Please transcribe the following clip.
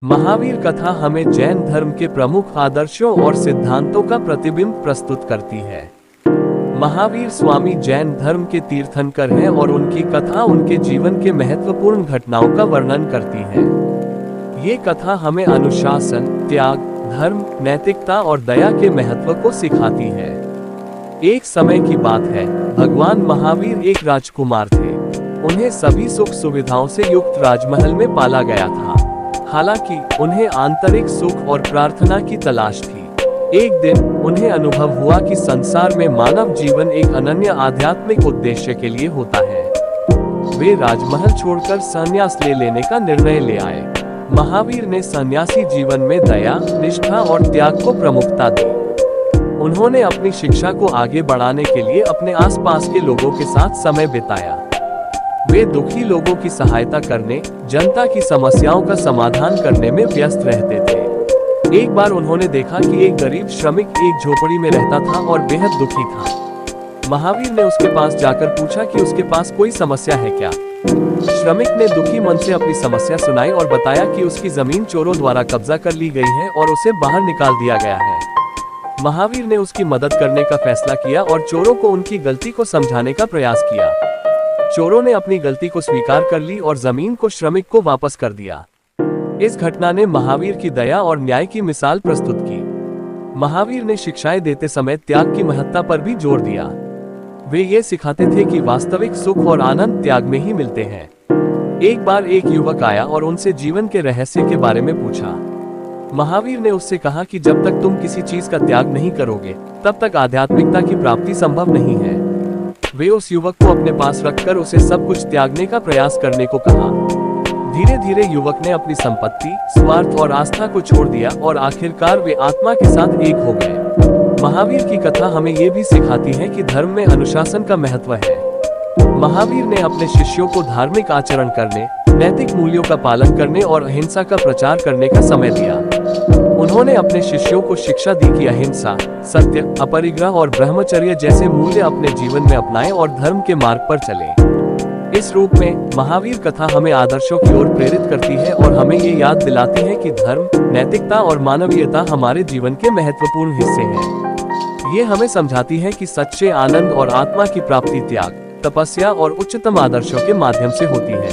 महावीर कथा हमें जैन धर्म के प्रमुख आदर्शों और सिद्धांतों का प्रतिबिंब प्रस्तुत करती है। महावीर स्वामी जैन धर्म के तीर्थंकर हैं और उनकी कथा उनके जीवन के महत्वपूर्ण घटनाओं का वर्णन करती है। ये कथा हमें अनुशासन, त्याग, धर्म, नैतिकता और दया के महत्व को सिखाती है। एक समय की बात है, भगवान महावीर एक राजकुमार थे। उन्हें सभी सुख सुविधाओं से युक्त राजमहल में पाला गया था। हालांकि उन्हें आंतरिक सुख और प्रार्थना की तलाश थी। एक दिन उन्हें अनुभव हुआ कि संसार में मानव जीवन एक अनन्य आध्यात्मिक उद्देश्य के लिए होता है। वे राजमहल छोड़कर संन्यास लेने का निर्णय ले आए। महावीर ने सन्यासी जीवन में दया, निष्ठा और त्याग को प्रमुखता दी। उन्होंने अपनी शिक्षा को आगे बढ़ाने के लिए अपने आसपास के लोगों के साथ समय बिताया। वे दुखी लोगों की सहायता करने, जनता की समस्याओं का समाधान करने में व्यस्त रहते थे। एक बार उन्होंने देखा कि एक गरीब श्रमिक एक झोपड़ी में रहता था और बेहद दुखी था। महावीर ने उसके पास जाकर पूछा कि उसके पास कोई समस्या है क्या। श्रमिक ने दुखी मन से अपनी समस्या सुनाई और बताया कि उसकी जमीन चोरों द्वारा कब्जा कर ली गई है और उसे बाहर निकाल दिया गया है। महावीर ने उसकी मदद करने का फैसला किया और चोरों को उनकी गलती को समझाने का प्रयास किया। चोरों ने अपनी गलती को स्वीकार कर ली और जमीन को श्रमिक को वापस कर दिया। इस घटना ने महावीर की दया और न्याय की मिसाल प्रस्तुत की। महावीर ने शिक्षाएं देते समय त्याग की महत्ता पर भी जोर दिया। वे ये सिखाते थे कि वास्तविक सुख और आनंद त्याग में ही मिलते हैं। एक बार एक युवक आया और उनसे जीवन के रहस्य के बारे में पूछा। महावीर ने उससे कहा कि जब तक तुम किसी चीज का त्याग नहीं करोगे, तब तक आध्यात्मिकता की प्राप्ति संभव नहीं है। वे उस युवक को अपने पास रखकर उसे सब कुछ त्यागने का प्रयास करने को कहा। धीरे धीरे युवक ने अपनी संपत्ति, स्वार्थ और आस्था को छोड़ दिया और आखिरकार वे आत्मा के साथ एक हो गए। महावीर की कथा हमें ये भी सिखाती है कि धर्म में अनुशासन का महत्व है। महावीर ने अपने शिष्यों को धार्मिक आचरण करने, नैतिक मूल्यों का पालन करने और अहिंसा का प्रचार करने का समय दिया। उन्होंने अपने शिष्यों को शिक्षा दी कि अहिंसा, सत्य, अपरिग्रह और ब्रह्मचर्य जैसे मूल्य अपने जीवन में अपनाएं और धर्म के मार्ग पर चलें। इस रूप में महावीर कथा हमें आदर्शों की ओर प्रेरित करती है और हमें ये याद दिलाती है कि धर्म, नैतिकता और मानवीयता हमारे जीवन के महत्वपूर्ण हिस्से हैं। ये हमें समझाती है कि सच्चे आनंद और आत्मा की प्राप्ति त्याग, तपस्या और उच्चतम आदर्शों के माध्यम से होती है।